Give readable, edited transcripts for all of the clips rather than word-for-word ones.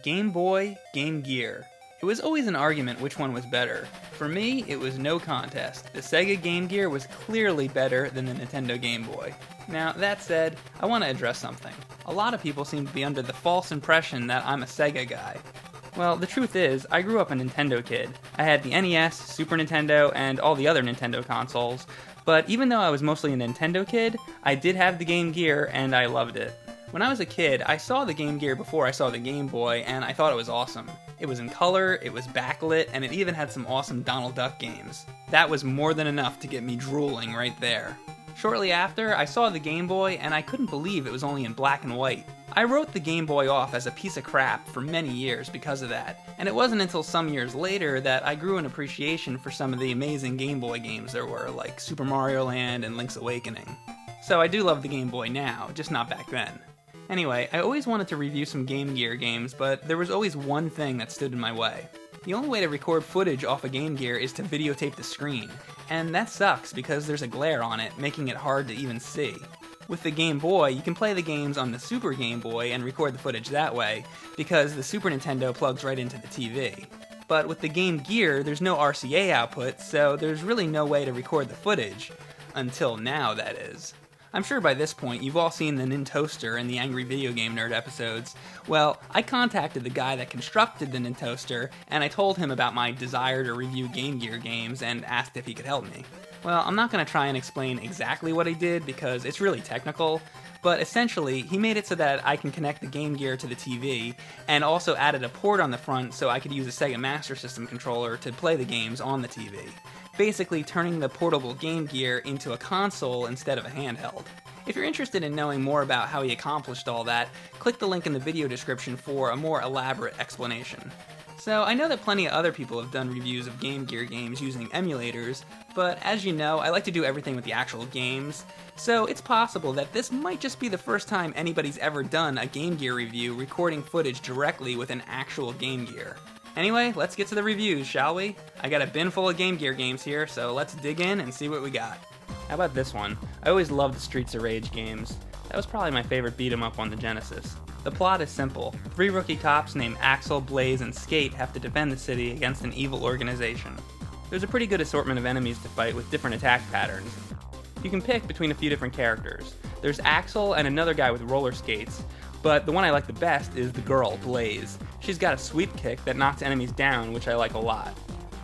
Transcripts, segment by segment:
Game Boy, Game Gear. It was always an argument which one was better. For me, it was no contest. The Sega Game Gear was clearly better than the Nintendo Game Boy. Now, that said, I want to address something. A lot of people seem to be under the false impression that I'm a Sega guy. Well, the truth is, I grew up a Nintendo kid. I had the NES, Super Nintendo, and all the other Nintendo consoles. But even though I was mostly a Nintendo kid, I did have the Game Gear, and I loved it. When I was a kid, I saw the Game Gear before I saw the Game Boy, and I thought it was awesome. It was in color, it was backlit, and it even had some awesome Donald Duck games. That was more than enough to get me drooling right there. Shortly after, I saw the Game Boy, and I couldn't believe it was only in black and white. I wrote the Game Boy off as a piece of crap for many years because of that, and it wasn't until some years later that I grew an appreciation for some of the amazing Game Boy games there were, like Super Mario Land and Link's Awakening. So I do love the Game Boy now, just not back then. Anyway, I always wanted to review some Game Gear games, but there was always one thing that stood in my way. The only way to record footage off a Game Gear is to videotape the screen, and that sucks because there's a glare on it, making it hard to even see. With the Game Boy, you can play the games on the Super Game Boy and record the footage that way, because the Super Nintendo plugs right into the TV. But with the Game Gear, there's no RCA output, so there's really no way to record the footage. Until now, that is. I'm sure by this point you've all seen the Nintoaster and the Angry Video Game Nerd episodes. Well, I contacted the guy that constructed the Nintoaster, and I told him about my desire to review Game Gear games and asked if he could help me. Well, I'm not going to try and explain exactly what he did because it's really technical, but essentially he made it so that I can connect the Game Gear to the TV, and also added a port on the front so I could use a Sega Master System controller to play the games on the TV. Basically turning the portable Game Gear into a console instead of a handheld. If you're interested in knowing more about how he accomplished all that, click the link in the video description for a more elaborate explanation. So I know that plenty of other people have done reviews of Game Gear games using emulators, but as you know, I like to do everything with the actual games, so it's possible that this might just be the first time anybody's ever done a Game Gear review recording footage directly with an actual Game Gear. Anyway, let's get to the reviews, shall we? I got a bin full of Game Gear games here, so let's dig in and see what we got. How about this one? I always loved the Streets of Rage games. That was probably my favorite beat-em-up on the Genesis. The plot is simple. 3 rookie cops named Axel, Blaze, and Skate have to defend the city against an evil organization. There's a pretty good assortment of enemies to fight with different attack patterns. You can pick between a few different characters. There's Axel and another guy with roller skates, but the one I like the best is the girl, Blaze. She's got a sweep kick that knocks enemies down, which I like a lot.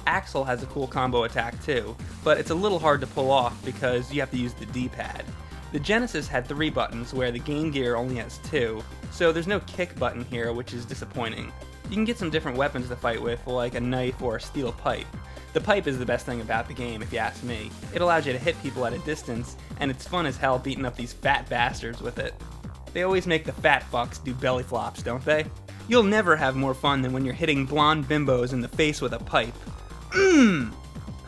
Axel has a cool combo attack too, but it's a little hard to pull off because you have to use the D-pad. The Genesis had 3 buttons where the Game Gear only has 2, so there's no kick button here, which is disappointing. You can get some different weapons to fight with, like a knife or a steel pipe. The pipe is the best thing about the game, if you ask me. It allows you to hit people at a distance, and it's fun as hell beating up these fat bastards with it. They always make the fat fucks do belly flops, don't they? You'll never have more fun than when you're hitting blonde bimbos in the face with a pipe.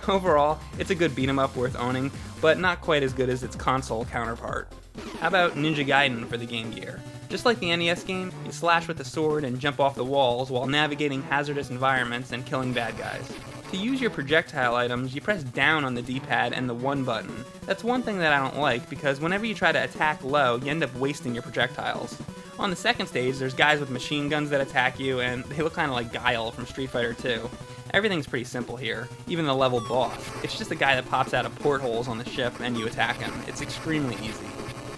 Overall, it's a good beat-em-up worth owning, but not quite as good as its console counterpart. How about Ninja Gaiden for the Game Gear? Just like the NES game, you slash with the sword and jump off the walls while navigating hazardous environments and killing bad guys. To use your projectile items, you press down on the D-pad and the 1 button. That's one thing that I don't like, because whenever you try to attack low, you end up wasting your projectiles. On the second stage, there's guys with machine guns that attack you, and they look kind of like Guile from Street Fighter 2. Everything's pretty simple here, even the level boss. It's just a guy that pops out of portholes on the ship and you attack him. It's extremely easy.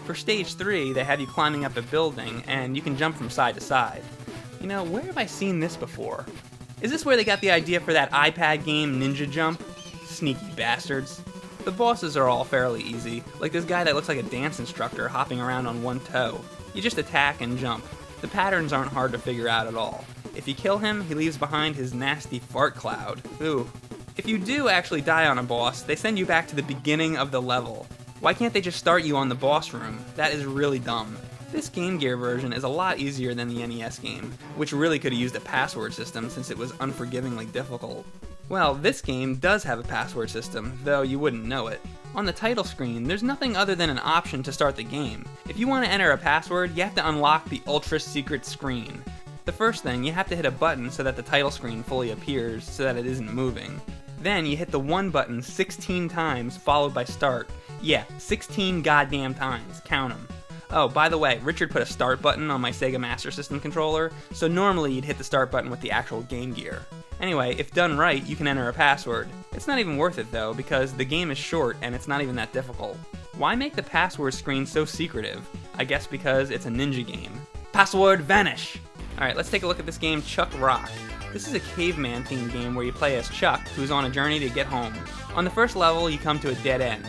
For stage 3, they have you climbing up a building, and you can jump from side to side. You know, where have I seen this before? Is this where they got the idea for that iPad game, Ninja Jump? Sneaky bastards. The bosses are all fairly easy, like this guy that looks like a dance instructor hopping around on 1 toe. You just attack and jump. The patterns aren't hard to figure out at all. If you kill him, he leaves behind his nasty fart cloud. Ooh. If you do actually die on a boss, they send you back to the beginning of the level. Why can't they just start you on the boss room? That is really dumb. This Game Gear version is a lot easier than the NES game, which really could have used a password system since it was unforgivingly difficult. Well, this game does have a password system, though you wouldn't know it. On the title screen, there's nothing other than an option to start the game. If you want to enter a password, you have to unlock the ultra secret screen. The first thing, you have to hit a button so that the title screen fully appears so that it isn't moving. Then you hit the 1 button 16 times followed by start. Yeah, 16 goddamn times, count them. Oh, by the way, Richard put a start button on my Sega Master System controller, so normally you'd hit the start button with the actual Game Gear. Anyway, if done right, you can enter a password. It's not even worth it though, because the game is short and it's not even that difficult. Why make the password screen so secretive? I guess because it's a ninja game. Password vanish! Alright, let's take a look at this game, Chuck Rock. This is a caveman themed game where you play as Chuck, who's on a journey to get home. On the first level, you come to a dead end.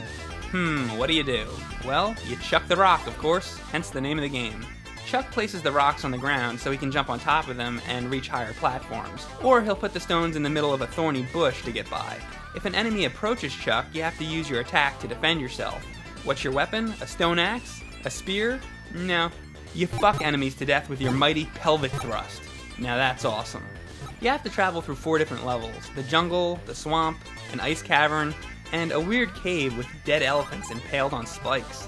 What do? Well, you chuck the rock, of course, hence the name of the game. Chuck places the rocks on the ground so he can jump on top of them and reach higher platforms. Or he'll put the stones in the middle of a thorny bush to get by. If an enemy approaches Chuck, you have to use your attack to defend yourself. What's your weapon? A stone axe? A spear? No. You fuck enemies to death with your mighty pelvic thrust. Now that's awesome. You have to travel through 4 different levels: the jungle, the swamp, an ice cavern, and a weird cave with dead elephants impaled on spikes.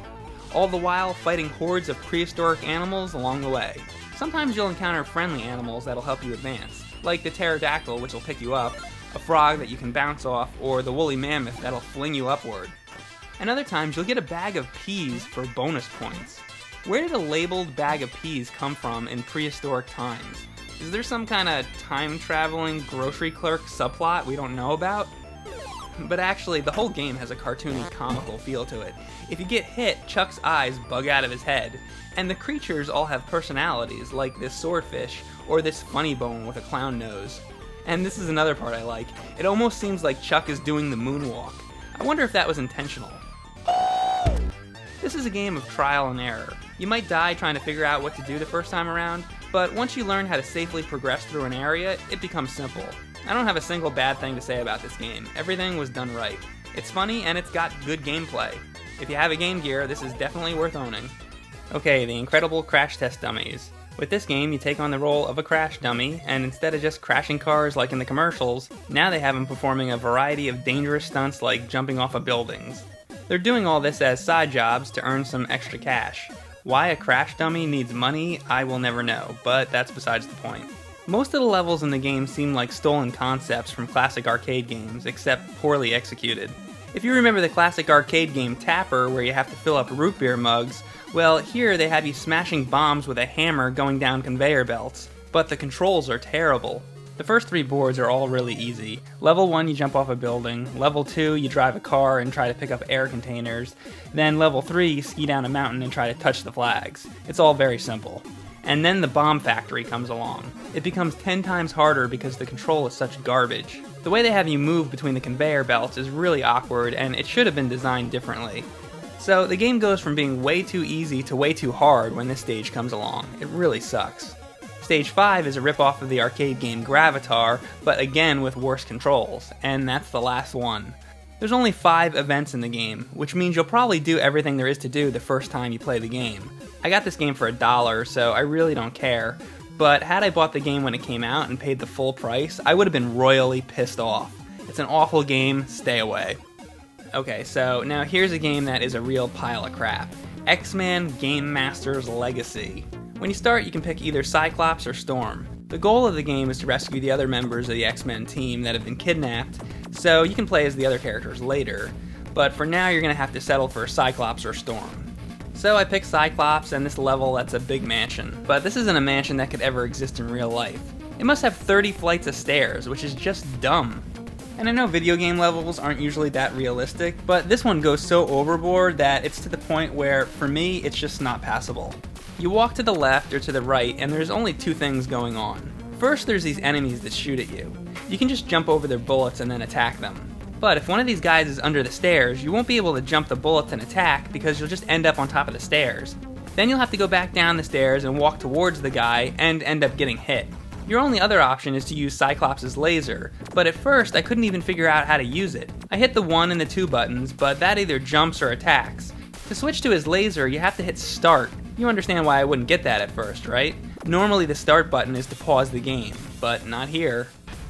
All the while fighting hordes of prehistoric animals along the way. Sometimes you'll encounter friendly animals that'll help you advance, like the pterodactyl, which will pick you up, a frog that you can bounce off, or the woolly mammoth that'll fling you upward. And other times you'll get a bag of peas for bonus points. Where did a labeled bag of peas come from in prehistoric times? Is there some kind of time-traveling grocery clerk subplot we don't know about? But actually, the whole game has a cartoony, comical feel to it. If you get hit, Chuck's eyes bug out of his head. And the creatures all have personalities, like this swordfish, or this funny bone with a clown nose. And this is another part I like. It almost seems like Chuck is doing the moonwalk. I wonder if that was intentional. This is a game of trial and error. You might die trying to figure out what to do the first time around, but once you learn how to safely progress through an area, it becomes simple. I don't have a single bad thing to say about this game. Everything was done right. It's funny and it's got good gameplay. If you have a Game Gear, this is definitely worth owning. Okay, the incredible Crash Test Dummies. With this game, you take on the role of a crash dummy, and instead of just crashing cars like in the commercials, now they have them performing a variety of dangerous stunts like jumping off of buildings. They're doing all this as side jobs to earn some extra cash. Why a crash dummy needs money, I will never know, but that's besides the point. Most of the levels in the game seem like stolen concepts from classic arcade games, except poorly executed. If you remember the classic arcade game Tapper, where you have to fill up root beer mugs, well, here they have you smashing bombs with a hammer going down conveyor belts, but the controls are terrible. The first 3 boards are all really easy. Level 1, you jump off a building. Level 2, you drive a car and try to pick up air containers. Then level 3, you ski down a mountain and try to touch the flags. It's all very simple. And then the bomb factory comes along. It becomes 10 times harder because the control is such garbage. The way they have you move between the conveyor belts is really awkward, and it should have been designed differently. So the game goes from being way too easy to way too hard when this stage comes along. It really sucks. Stage 5 is a ripoff of the arcade game Gravatar, but again with worse controls, and that's the last one. There's only 5 events in the game, which means you'll probably do everything there is to do the first time you play the game. I got this game for $1, so I really don't care, but had I bought the game when it came out and paid the full price, I would have been royally pissed off. It's an awful game, stay away. Okay, so now here's a game that is a real pile of crap. XMen Game Master's Legacy. When you start, you can pick either Cyclops or Storm. The goal of the game is to rescue the other members of the X-Men team that have been kidnapped, so you can play as the other characters later, but for now you're going to have to settle for Cyclops or Storm. So I picked Cyclops, and this level that's a big mansion, but this isn't a mansion that could ever exist in real life. It must have 30 flights of stairs, which is just dumb. And I know video game levels aren't usually that realistic, but this one goes so overboard that it's to the point where, for me, it's just not passable. You walk to the left or to the right, and there's only 2 things going on. First, there's these enemies that shoot at you. You can just jump over their bullets and then attack them. But if one of these guys is under the stairs, you won't be able to jump the bullets and attack because you'll just end up on top of the stairs. Then you'll have to go back down the stairs and walk towards the guy and end up getting hit. Your only other option is to use Cyclops' laser, but at first I couldn't even figure out how to use it. I hit the 1 and the 2 buttons, but that either jumps or attacks. To switch to his laser, you have to hit start. You understand why I wouldn't get that at first, right? Normally the start button is to pause the game, but not here.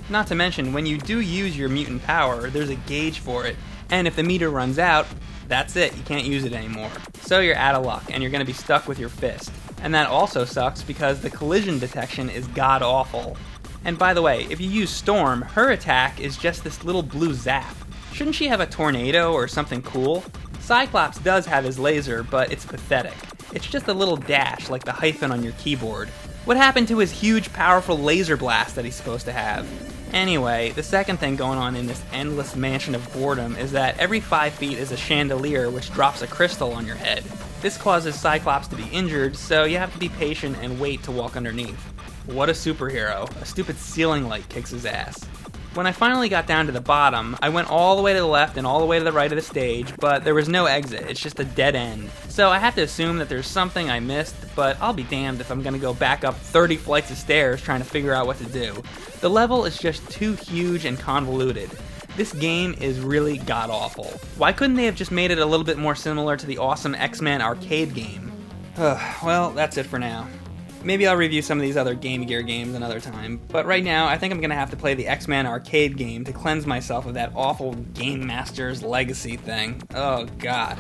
Not to mention, when you do use your mutant power, there's a gauge for it, and if the meter runs out, that's it, you can't use it anymore. So you're out of luck, and you're going to be stuck with your fist. And that also sucks because the collision detection is god-awful. And by the way, if you use Storm, her attack is just this little blue zap. Shouldn't she have a tornado or something cool? Cyclops does have his laser, but it's pathetic. It's just a little dash like the hyphen on your keyboard. What happened to his huge, powerful laser blast that he's supposed to have? Anyway, the second thing going on in this endless mansion of boredom is that every 5 feet is a chandelier which drops a crystal on your head. This causes Cyclops to be injured, so you have to be patient and wait to walk underneath. What a superhero. A stupid ceiling light kicks his ass. When I finally got down to the bottom, I went all the way to the left and all the way to the right of the stage, but there was no exit, it's just a dead end. So I have to assume that there's something I missed, but I'll be damned if I'm gonna go back up 30 flights of stairs trying to figure out what to do. The level is just too huge and convoluted. This game is really god-awful. Why couldn't they have just made it a little bit more similar to the awesome X-Men arcade game? Well, that's it for now. Maybe I'll review some of these other Game Gear games another time, but right now I think I'm gonna have to play the X-Men arcade game to cleanse myself of that awful Game Master's Legacy thing. Oh god.